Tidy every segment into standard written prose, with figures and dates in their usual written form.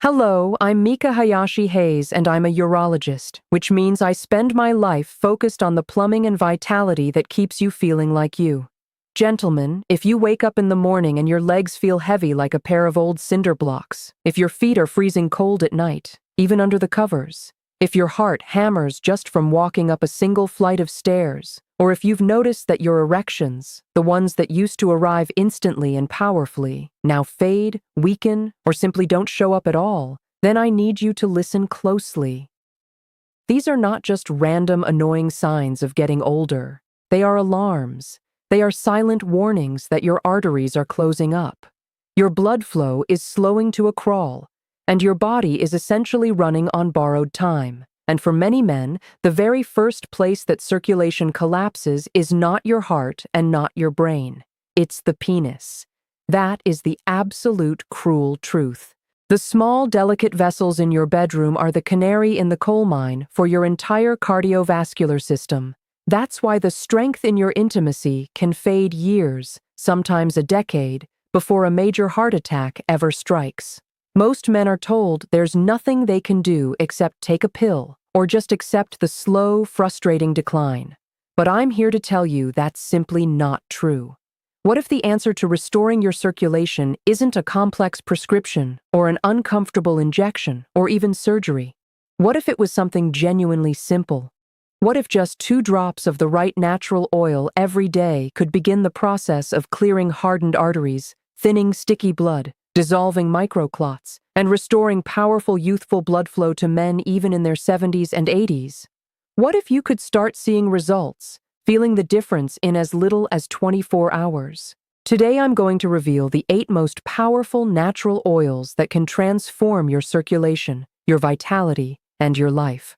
Hello, I'm Mika Hayashi Hayes, and I'm a urologist, which means I spend my life focused on the plumbing and vitality that keeps you feeling like you. Gentlemen, if you wake up in the morning and your legs feel heavy like a pair of old cinder blocks, if your feet are freezing cold at night, even under the covers, if your heart hammers just from walking up a single flight of stairs, or if you've noticed that your erections, the ones that used to arrive instantly and powerfully, now fade, weaken, or simply don't show up at all, then I need you to listen closely. These are not just random annoying signs of getting older. They are alarms. They are silent warnings that your arteries are closing up. Your blood flow is slowing to a crawl, and your body is essentially running on borrowed time. And for many men, the very first place that circulation collapses is not your heart and not your brain. It's the penis. That is the absolute cruel truth. The small, delicate vessels in your bedroom are the canary in the coal mine for your entire cardiovascular system. That's why the strength in your intimacy can fade years, sometimes a decade, before a major heart attack ever strikes. Most men are told there's nothing they can do except take a pill or just accept the slow, frustrating decline. But I'm here to tell you that's simply not true. What if the answer to restoring your circulation isn't a complex prescription or an uncomfortable injection or even surgery? What if it was something genuinely simple? What if just 2 drops of the right natural oil every day could begin the process of clearing hardened arteries, thinning sticky blood, dissolving microclots, and restoring powerful youthful blood flow to men even in their 70s and 80s? What if you could start seeing results, feeling the difference in as little as 24 hours? Today I'm going to reveal the 8 most powerful natural oils that can transform your circulation, your vitality, and your life.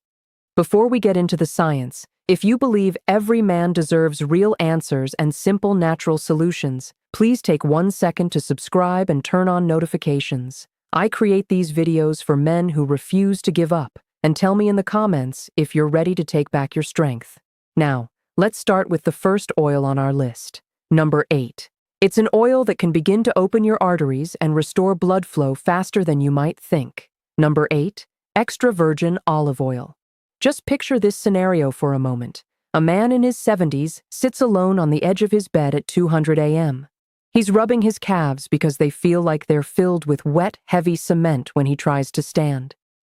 Before we get into the science, if you believe every man deserves real answers and simple natural solutions, please take 1 second to subscribe and turn on notifications. I create these videos for men who refuse to give up, and tell me in the comments if you're ready to take back your strength. Now, let's start with the first oil on our list. Number 8. It's an oil that can begin to open your arteries and restore blood flow faster than you might think. Number 8. Extra virgin olive oil. Just picture this scenario for a moment. A man in his 70s sits alone on the edge of his bed at 200 a.m. He's rubbing his calves because they feel like they're filled with wet, heavy cement when he tries to stand.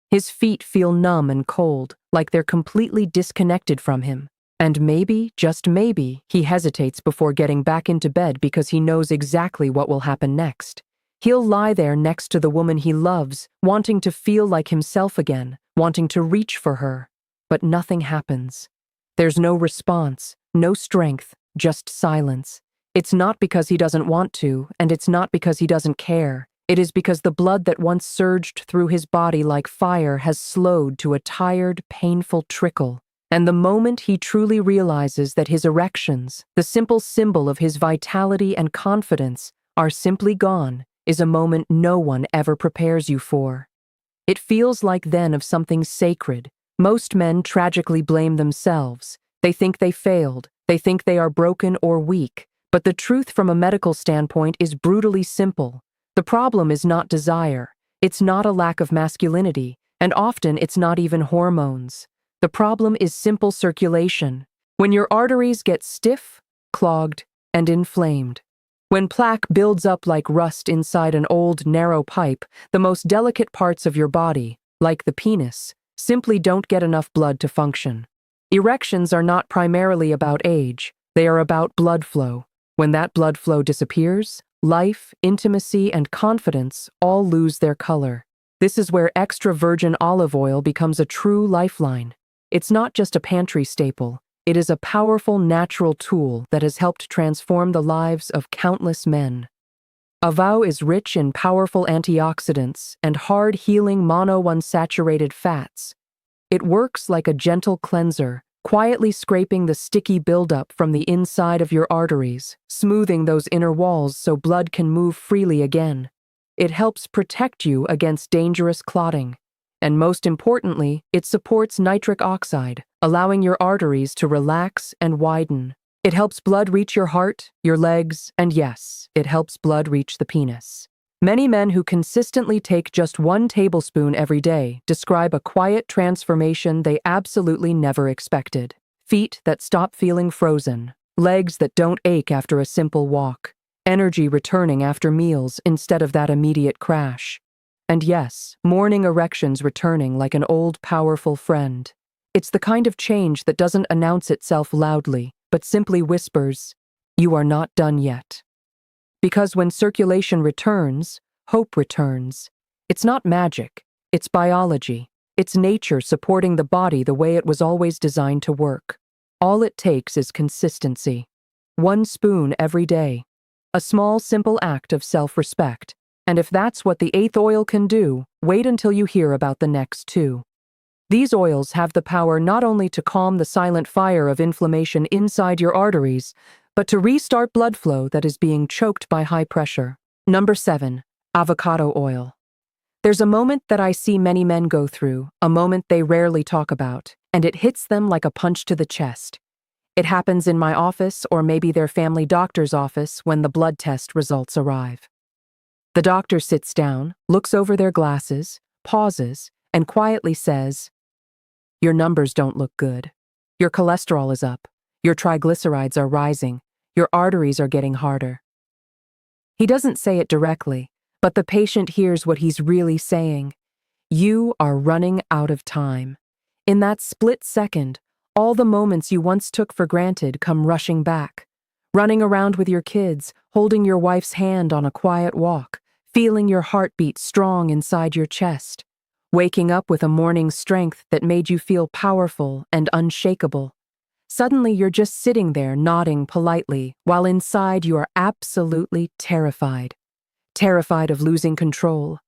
His feet feel numb and cold, like they're completely disconnected from him. And maybe, just maybe, he hesitates before getting back into bed because he knows exactly what will happen next. He'll lie there next to the woman he loves, wanting to feel like himself again, wanting to reach for her. But nothing happens. There's no response, no strength, just silence. It's not because he doesn't want to, and it's not because he doesn't care. It is because the blood that once surged through his body like fire has slowed to a tired, painful trickle. And the moment he truly realizes that his erections, the simple symbol of his vitality and confidence, are simply gone, is a moment no one ever prepares you for. It feels like then of something sacred. Most men tragically blame themselves. They think they failed. They think they are broken or weak. But the truth from a medical standpoint is brutally simple. The problem is not desire. It's not a lack of masculinity. And often it's not even hormones. The problem is simple circulation. When your arteries get stiff, clogged, and inflamed. When plaque builds up like rust inside an old, narrow pipe, the most delicate parts of your body, like the penis, simply don't get enough blood to function. Erections are not primarily about age. They are about blood flow. When that blood flow disappears, life, intimacy, and confidence all lose their color. This is where extra virgin olive oil becomes a true lifeline. It's not just a pantry staple. It is a powerful natural tool that has helped transform the lives of countless men. Avocado is rich in powerful antioxidants and hard-healing monounsaturated fats. It works like a gentle cleanser, quietly scraping the sticky buildup from the inside of your arteries, smoothing those inner walls so blood can move freely again. It helps protect you against dangerous clotting. And most importantly, it supports nitric oxide, allowing your arteries to relax and widen. It helps blood reach your heart, your legs, and yes, it helps blood reach the penis. Many men who consistently take just 1 tablespoon every day describe a quiet transformation they absolutely never expected. Feet that stop feeling frozen, legs that don't ache after a simple walk, energy returning after meals instead of that immediate crash. And yes, morning erections returning like an old powerful friend. It's the kind of change that doesn't announce itself loudly, but simply whispers, "You are not done yet." Because when circulation returns, hope returns. It's not magic, it's biology. It's nature supporting the body the way it was always designed to work. All it takes is consistency. 1 spoon every day. A small, simple act of self-respect. And if that's what the 8th oil can do, wait until you hear about the next 2. These oils have the power not only to calm the silent fire of inflammation inside your arteries, but to restart blood flow that is being choked by high pressure. Number 7. Avocado oil. There's a moment that I see many men go through, a moment they rarely talk about, and it hits them like a punch to the chest. It happens in my office or maybe their family doctor's office when the blood test results arrive. The doctor sits down, looks over their glasses, pauses, and quietly says, "Your numbers don't look good. Your cholesterol is up. Your triglycerides are rising. Your arteries are getting harder." He doesn't say it directly, but the patient hears what he's really saying. You are running out of time. In that split second, all the moments you once took for granted come rushing back. Running around with your kids, holding your wife's hand on a quiet walk, feeling your heartbeat strong inside your chest. Waking up with a morning strength that made you feel powerful and unshakable. Suddenly you're just sitting there nodding politely, while inside you are absolutely terrified. Terrified of losing control.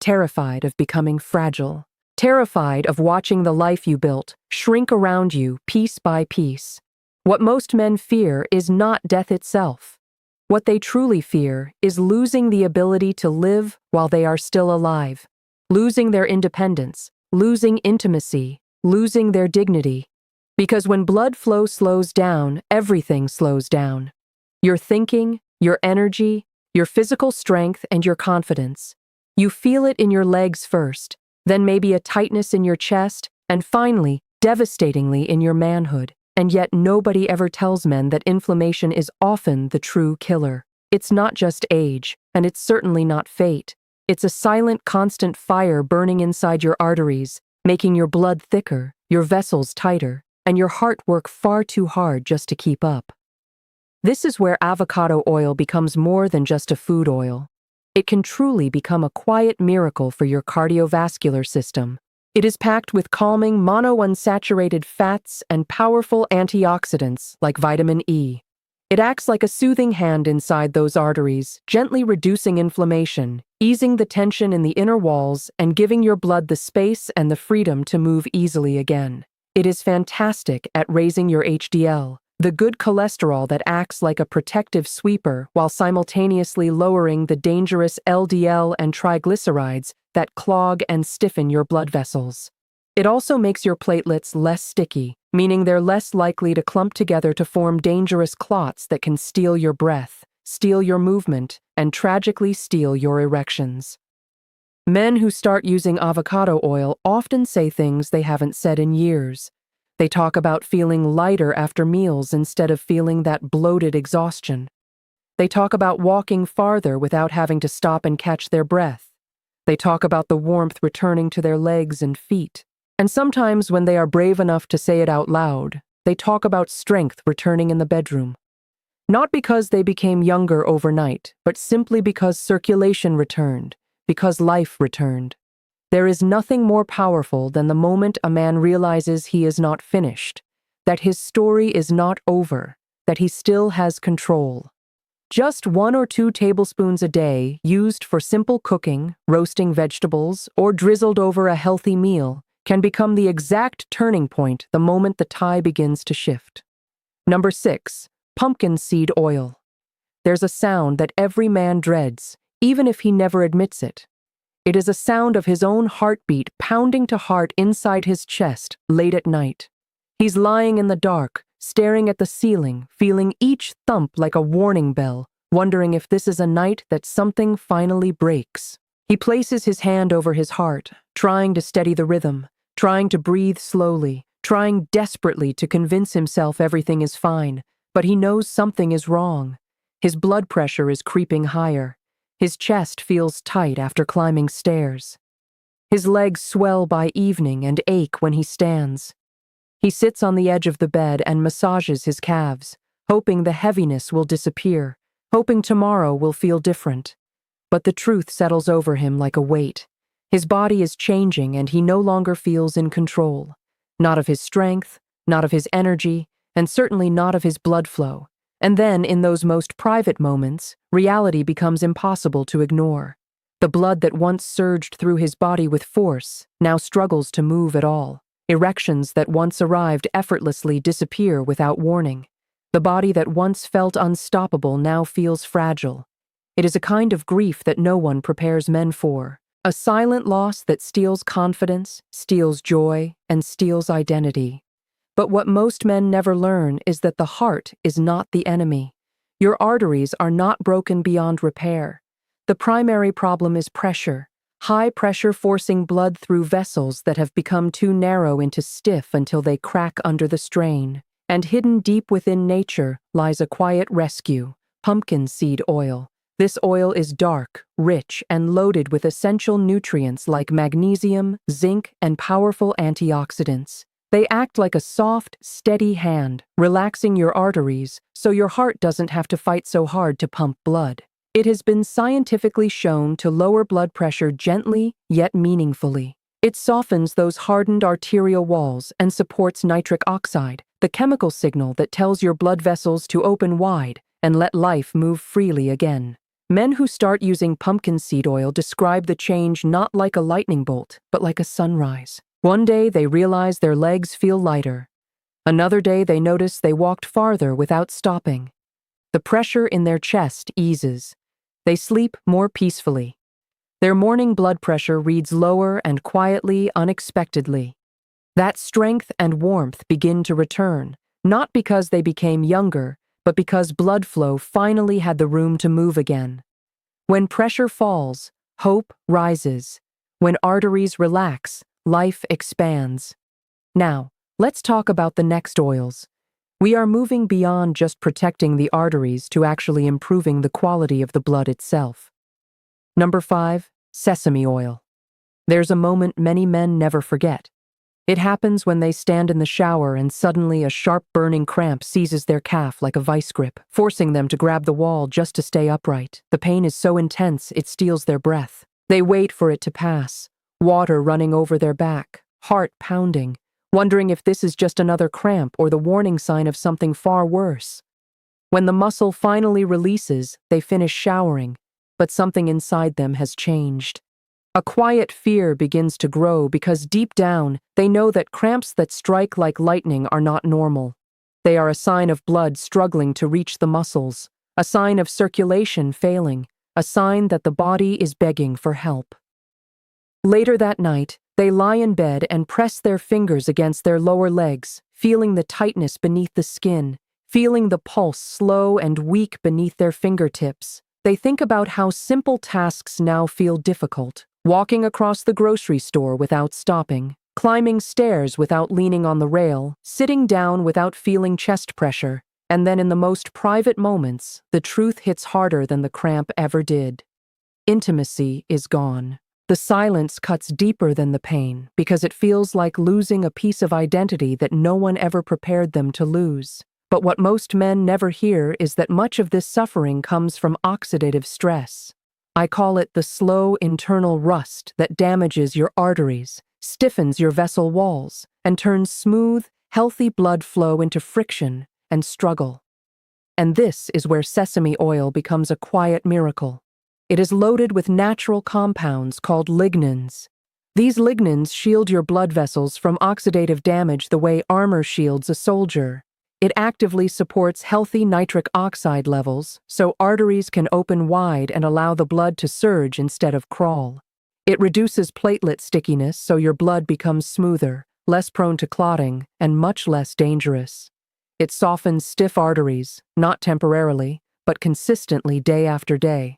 Terrified of becoming fragile. Terrified of watching the life you built shrink around you piece by piece. What most men fear is not death itself. What they truly fear is losing the ability to live while they are still alive. Losing their independence, losing intimacy, losing their dignity. Because when blood flow slows down, everything slows down. Your thinking, your energy, your physical strength, and your confidence. You feel it in your legs first, then maybe a tightness in your chest, and finally, devastatingly in your manhood. And yet nobody ever tells men that inflammation is often the true killer. It's not just age, and it's certainly not fate. It's a silent, constant fire burning inside your arteries, making your blood thicker, your vessels tighter, and your heart work far too hard just to keep up. This is where avocado oil becomes more than just a food oil. It can truly become a quiet miracle for your cardiovascular system. It is packed with calming monounsaturated fats and powerful antioxidants like vitamin E. It acts like a soothing hand inside those arteries, gently reducing inflammation, easing the tension in the inner walls, and giving your blood the space and the freedom to move easily again. It is fantastic at raising your HDL, the good cholesterol that acts like a protective sweeper while simultaneously lowering the dangerous LDL and triglycerides that clog and stiffen your blood vessels. It also makes your platelets less sticky, meaning they're less likely to clump together to form dangerous clots that can steal your breath, steal your movement, and tragically steal your erections. Men who start using avocado oil often say things they haven't said in years. They talk about feeling lighter after meals instead of feeling that bloated exhaustion. They talk about walking farther without having to stop and catch their breath. They talk about the warmth returning to their legs and feet. And sometimes when they are brave enough to say it out loud, they talk about strength returning in the bedroom. Not because they became younger overnight, but simply because circulation returned, because life returned. There is nothing more powerful than the moment a man realizes he is not finished, that his story is not over, that he still has control. Just 1 or 2 tablespoons a day, used for simple cooking, roasting vegetables, or drizzled over a healthy meal, can become the exact turning point the moment the tide begins to shift. Number 6. Pumpkin seed oil. There's a sound that every man dreads, even if he never admits it. It is a sound of his own heartbeat pounding to heart inside his chest late at night. He's lying in the dark, staring at the ceiling, feeling each thump like a warning bell, wondering if this is a night that something finally breaks. He places his hand over his heart, trying to steady the rhythm, trying to breathe slowly, trying desperately to convince himself everything is fine, but he knows something is wrong. His blood pressure is creeping higher. His chest feels tight after climbing stairs. His legs swell by evening and ache when he stands. He sits on the edge of the bed and massages his calves, hoping the heaviness will disappear, hoping tomorrow will feel different. But the truth settles over him like a weight. His body is changing and he no longer feels in control. Not of his strength, not of his energy, and certainly not of his blood flow. And then, in those most private moments, reality becomes impossible to ignore. The blood that once surged through his body with force now struggles to move at all. Erections that once arrived effortlessly disappear without warning. The body that once felt unstoppable now feels fragile. It is a kind of grief that no one prepares men for. A silent loss that steals confidence, steals joy, and steals identity. But what most men never learn is that the heart is not the enemy. Your arteries are not broken beyond repair. The primary problem is pressure. High pressure forcing blood through vessels that have become too narrow into stiff until they crack under the strain. And hidden deep within nature lies a quiet rescue, pumpkin seed oil. This oil is dark, rich, and loaded with essential nutrients like magnesium, zinc, and powerful antioxidants. They act like a soft, steady hand, relaxing your arteries so your heart doesn't have to fight so hard to pump blood. It has been scientifically shown to lower blood pressure gently yet meaningfully. It softens those hardened arterial walls and supports nitric oxide, the chemical signal that tells your blood vessels to open wide and let life move freely again. Men who start using pumpkin seed oil describe the change not like a lightning bolt, but like a sunrise. One day they realize their legs feel lighter. Another day they notice they walked farther without stopping. The pressure in their chest eases. They sleep more peacefully. Their morning blood pressure reads lower and quietly, unexpectedly. That strength and warmth begin to return, not because they became younger, but because blood flow finally had the room to move again. When pressure falls, hope rises. When arteries relax, life expands. Now, let's talk about the next oils. We are moving beyond just protecting the arteries to actually improving the quality of the blood itself. Number 5, sesame oil. There's a moment many men never forget. It happens when they stand in the shower and suddenly a sharp burning cramp seizes their calf like a vice grip, forcing them to grab the wall just to stay upright. The pain is so intense it steals their breath. They wait for it to pass, water running over their back, heart pounding, wondering if this is just another cramp or the warning sign of something far worse. When the muscle finally releases, they finish showering, but something inside them has changed. A quiet fear begins to grow because deep down, they know that cramps that strike like lightning are not normal. They are a sign of blood struggling to reach the muscles, a sign of circulation failing, a sign that the body is begging for help. Later that night, they lie in bed and press their fingers against their lower legs, feeling the tightness beneath the skin, feeling the pulse slow and weak beneath their fingertips. They think about how simple tasks now feel difficult. Walking across the grocery store without stopping, climbing stairs without leaning on the rail, sitting down without feeling chest pressure, and then in the most private moments, the truth hits harder than the cramp ever did. Intimacy is gone. The silence cuts deeper than the pain because it feels like losing a piece of identity that no one ever prepared them to lose. But what most men never hear is that much of this suffering comes from oxidative stress. I call it the slow internal rust that damages your arteries, stiffens your vessel walls, and turns smooth, healthy blood flow into friction and struggle. And this is where sesame oil becomes a quiet miracle. It is loaded with natural compounds called lignans. These lignans shield your blood vessels from oxidative damage the way armor shields a soldier. It actively supports healthy nitric oxide levels, so arteries can open wide and allow the blood to surge instead of crawl. It reduces platelet stickiness so your blood becomes smoother, less prone to clotting, and much less dangerous. It softens stiff arteries, not temporarily, but consistently day after day.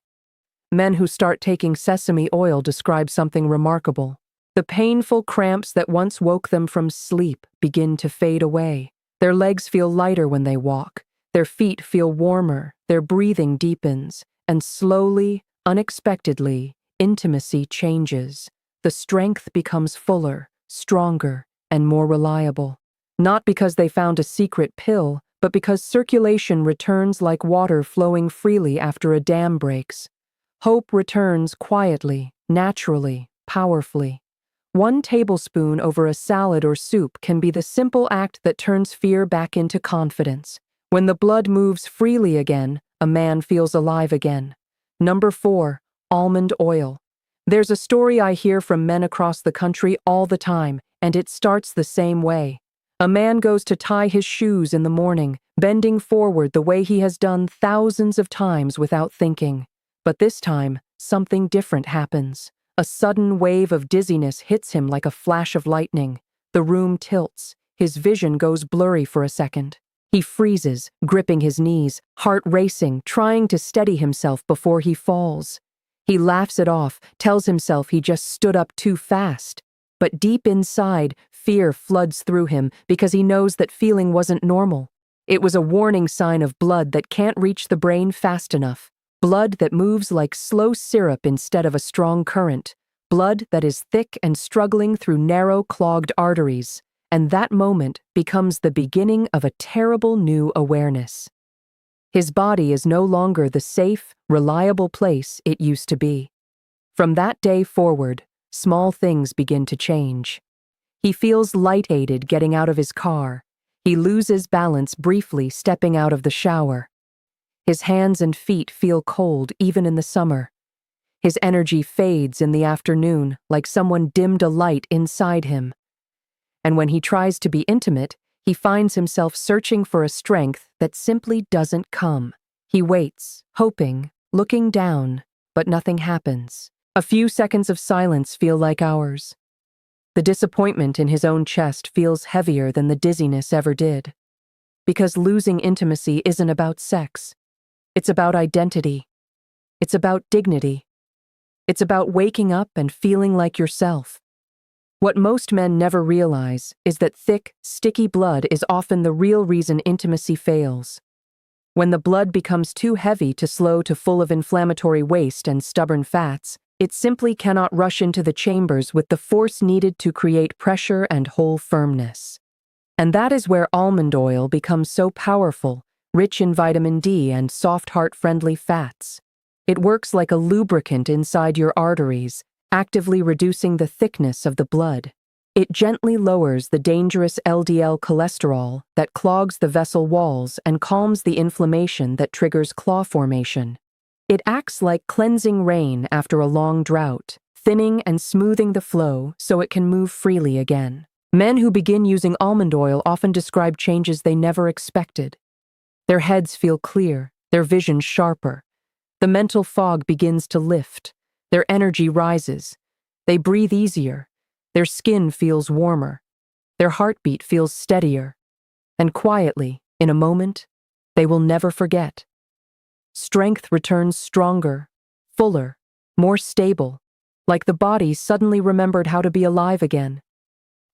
Men who start taking sesame oil describe something remarkable. The painful cramps that once woke them from sleep begin to fade away. Their legs feel lighter when they walk. Their feet feel warmer. Their breathing deepens. And slowly, unexpectedly, intimacy changes. The strength becomes fuller, stronger, and more reliable. Not because they found a secret pill, but because circulation returns like water flowing freely after a dam breaks. Hope returns quietly, naturally, powerfully. 1 tablespoon over a salad or soup can be the simple act that turns fear back into confidence. When the blood moves freely again, a man feels alive again. Number 4, almond oil. There's a story I hear from men across the country all the time, and it starts the same way. A man goes to tie his shoes in the morning, bending forward the way he has done thousands of times without thinking. But this time, something different happens. A sudden wave of dizziness hits him like a flash of lightning. The room tilts. His vision goes blurry for a second. He freezes, gripping his knees, heart racing, trying to steady himself before he falls. He laughs it off, tells himself he just stood up too fast. But deep inside, fear floods through him because he knows that feeling wasn't normal. It was a warning sign of blood that can't reach the brain fast enough. Blood that moves like slow syrup instead of a strong current. Blood that is thick and struggling through narrow, clogged arteries. And that moment becomes the beginning of a terrible new awareness. His body is no longer the safe, reliable place it used to be. From that day forward, small things begin to change. He feels lightheaded getting out of his car. He loses balance briefly stepping out of the shower. His hands and feet feel cold even in the summer. His energy fades in the afternoon like someone dimmed a light inside him. And when he tries to be intimate, he finds himself searching for a strength that simply doesn't come. He waits, hoping, looking down, but nothing happens. A few seconds of silence feel like hours. The disappointment in his own chest feels heavier than the dizziness ever did. Because losing intimacy isn't about sex. It's about identity. It's about dignity. It's about waking up and feeling like yourself. What most men never realize is that thick, sticky blood is often the real reason intimacy fails. When the blood becomes too heavy to slow to full of inflammatory waste and stubborn fats, it simply cannot rush into the chambers with the force needed to create pressure and whole firmness. And that is where almond oil becomes so powerful, rich in vitamin D and soft heart-friendly fats. It works like a lubricant inside your arteries, actively reducing the thickness of the blood. It gently lowers the dangerous LDL cholesterol that clogs the vessel walls and calms the inflammation that triggers claw formation. It acts like cleansing rain after a long drought, thinning and smoothing the flow so it can move freely again. Men who begin using almond oil often describe changes they never expected. Their heads feel clear, their vision sharper. The mental fog begins to lift. Their energy rises. They breathe easier. Their skin feels warmer. Their heartbeat feels steadier. And quietly, in a moment, they will never forget. Strength returns stronger, fuller, more stable, like the body suddenly remembered how to be alive again.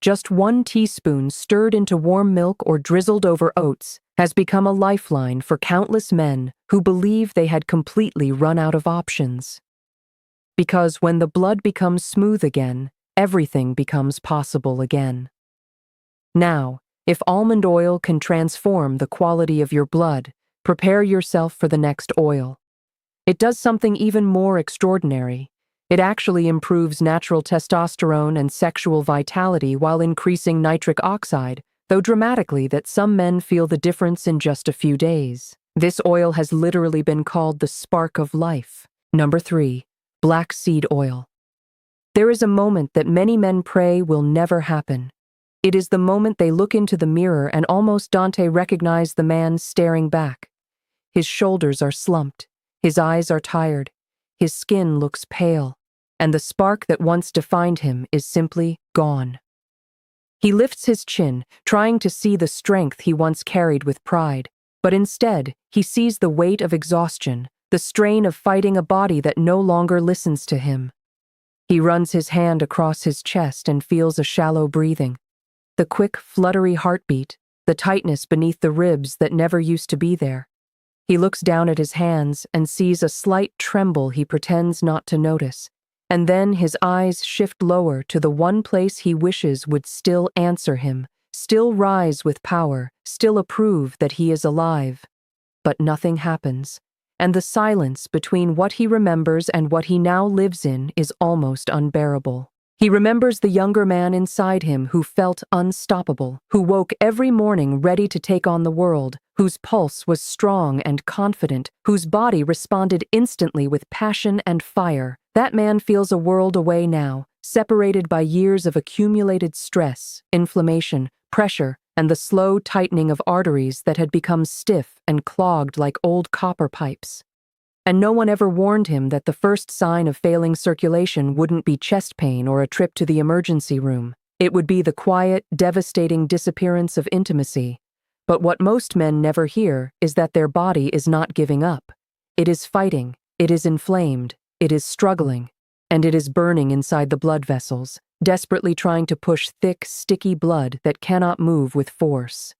Just 1 teaspoon stirred into warm milk or drizzled over oats has become a lifeline for countless men who believe they had completely run out of options. Because when the blood becomes smooth again, everything becomes possible again. Now, if almond oil can transform the quality of your blood, prepare yourself for the next oil. It does something even more extraordinary. It actually improves natural testosterone and sexual vitality while increasing nitric oxide, though dramatically that some men feel the difference in just a few days. This oil has literally been called the spark of life. Number 3, Flaxseed Oil. There is a moment that many men pray will never happen. It is the moment they look into the mirror and almost Dante recognize the man staring back. His shoulders are slumped, his eyes are tired, his skin looks pale, and the spark that once defined him is simply gone. He lifts his chin, trying to see the strength he once carried with pride. But instead, he sees the weight of exhaustion, the strain of fighting a body that no longer listens to him. He runs his hand across his chest and feels a shallow breathing. The quick, fluttery heartbeat, the tightness beneath the ribs that never used to be there. He looks down at his hands and sees a slight tremble he pretends not to notice, and then his eyes shift lower to the one place he wishes would still answer him, still rise with power, still approve that he is alive. But nothing happens, and the silence between what he remembers and what he now lives in is almost unbearable. He remembers the younger man inside him who felt unstoppable, who woke every morning ready to take on the world, whose pulse was strong and confident, whose body responded instantly with passion and fire. That man feels a world away now, separated by years of accumulated stress, inflammation, pressure, and the slow tightening of arteries that had become stiff and clogged like old copper pipes. And no one ever warned him that the first sign of failing circulation wouldn't be chest pain or a trip to the emergency room. It would be the quiet, devastating disappearance of intimacy. But what most men never hear is that their body is not giving up. It is fighting, it is inflamed, it is struggling, and it is burning inside the blood vessels, desperately trying to push thick, sticky blood that cannot move with force.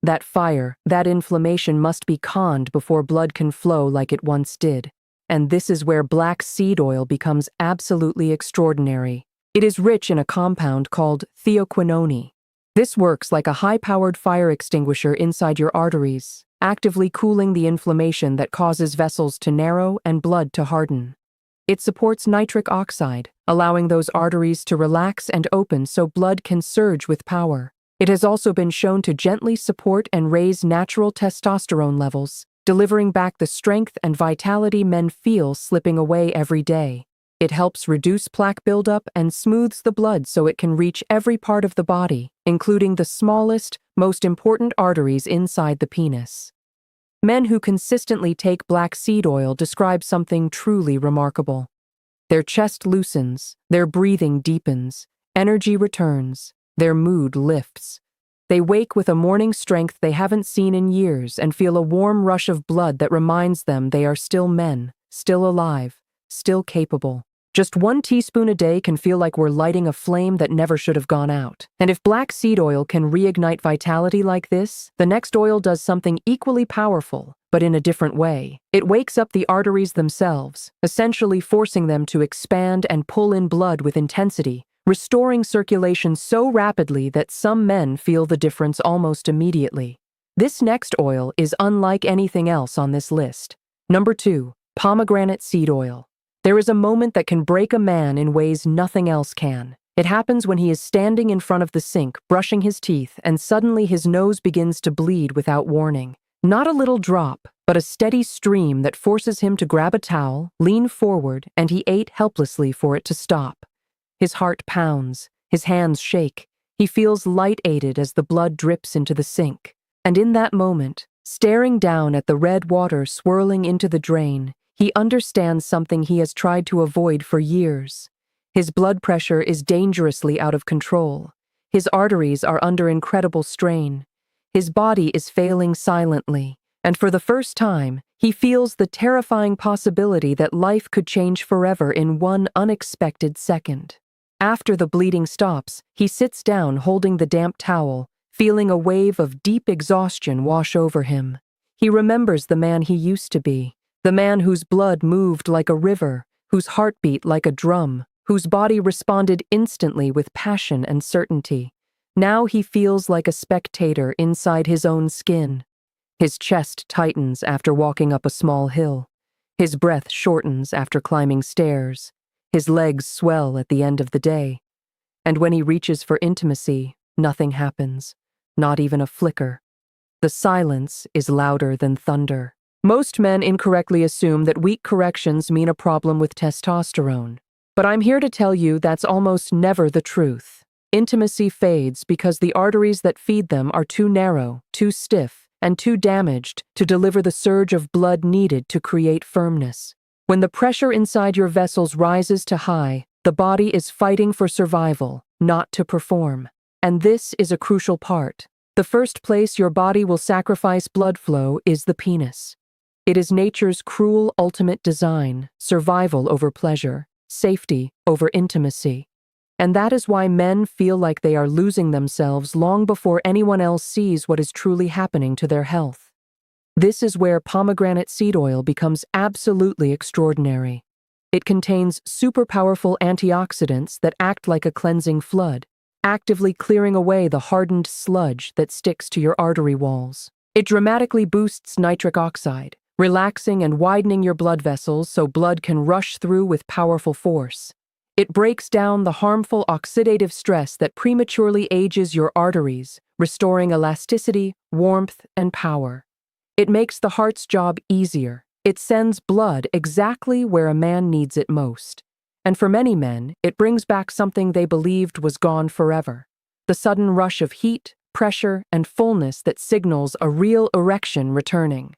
That fire, that inflammation must be calmed before blood can flow like it once did. And this is where black seed oil becomes absolutely extraordinary. It is rich in a compound called theoquinone. This works like a high-powered fire extinguisher inside your arteries, actively cooling the inflammation that causes vessels to narrow and blood to harden. It supports nitric oxide, allowing those arteries to relax and open so blood can surge with power. It has also been shown to gently support and raise natural testosterone levels, delivering back the strength and vitality men feel slipping away every day. It helps reduce plaque buildup and smooths the blood so it can reach every part of the body, including the smallest, most important arteries inside the penis. Men who consistently take black seed oil describe something truly remarkable. Their chest loosens, their breathing deepens, energy returns, their mood lifts. They wake with a morning strength they haven't seen in years and feel a warm rush of blood that reminds them they are still men, still alive, still capable. Just 1 teaspoon a day can feel like we're lighting a flame that never should have gone out. And if black seed oil can reignite vitality like this, the next oil does something equally powerful, but in a different way. It wakes up the arteries themselves, essentially forcing them to expand and pull in blood with intensity, restoring circulation so rapidly that some men feel the difference almost immediately. This next oil is unlike anything else on this list. Number 2, Pomegranate Seed Oil. There is a moment that can break a man in ways nothing else can. It happens when he is standing in front of the sink, brushing his teeth, and suddenly his nose begins to bleed without warning. Not a little drop, but a steady stream that forces him to grab a towel, lean forward, and he ate helplessly for it to stop. His heart pounds, his hands shake, he feels light-aided as the blood drips into the sink. And in that moment, staring down at the red water swirling into the drain, he understands something he has tried to avoid for years. His blood pressure is dangerously out of control. His arteries are under incredible strain. His body is failing silently, and for the first time, he feels the terrifying possibility that life could change forever in one unexpected second. After the bleeding stops, he sits down holding the damp towel, feeling a wave of deep exhaustion wash over him. He remembers the man he used to be, the man whose blood moved like a river, whose heart beat like a drum, whose body responded instantly with passion and certainty. Now he feels like a spectator inside his own skin. His chest tightens after walking up a small hill. His breath shortens after climbing stairs. His legs swell at the end of the day. And when he reaches for intimacy, nothing happens, not even a flicker. The silence is louder than thunder. Most men incorrectly assume that weak corrections mean a problem with testosterone. But I'm here to tell you that's almost never the truth. Intimacy fades because the arteries that feed them are too narrow, too stiff, and too damaged to deliver the surge of blood needed to create firmness. When the pressure inside your vessels rises to high, the body is fighting for survival, not to perform. And this is a crucial part. The first place your body will sacrifice blood flow is the penis. It is nature's cruel ultimate design, survival over pleasure, safety over intimacy. And that is why men feel like they are losing themselves long before anyone else sees what is truly happening to their health. This is where pomegranate seed oil becomes absolutely extraordinary. It contains super powerful antioxidants that act like a cleansing flood, actively clearing away the hardened sludge that sticks to your artery walls. It dramatically boosts nitric oxide, relaxing and widening your blood vessels so blood can rush through with powerful force. It breaks down the harmful oxidative stress that prematurely ages your arteries, restoring elasticity, warmth, and power. It makes the heart's job easier. It sends blood exactly where a man needs it most. And for many men, it brings back something they believed was gone forever. The sudden rush of heat, pressure, and fullness that signals a real erection returning.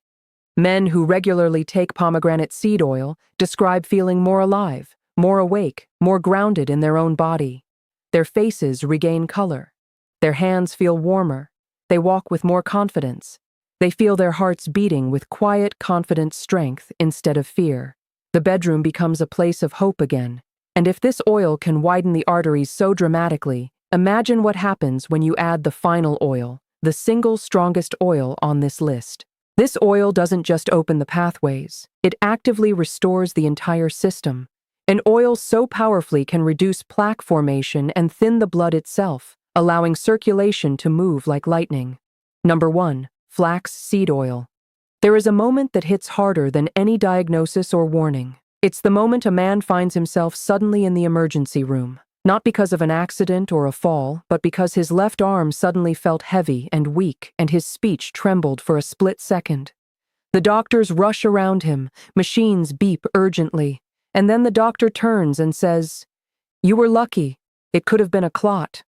Men who regularly take pomegranate seed oil describe feeling more alive, more awake, more grounded in their own body. Their faces regain color. Their hands feel warmer. They walk with more confidence. They feel their hearts beating with quiet, confident strength instead of fear. The bedroom becomes a place of hope again. And if this oil can widen the arteries so dramatically, imagine what happens when you add the final oil, the single strongest oil on this list. This oil doesn't just open the pathways, it actively restores the entire system. An oil so powerfully can reduce plaque formation and thin the blood itself, allowing circulation to move like lightning. Number 1. Flaxseed Oil. There is a moment that hits harder than any diagnosis or warning. It's the moment a man finds himself suddenly in the emergency room, not because of an accident or a fall, but because his left arm suddenly felt heavy and weak and his speech trembled for a split second. The doctors rush around him, machines beep urgently, and then the doctor turns and says, "You were lucky. It could have been a clot."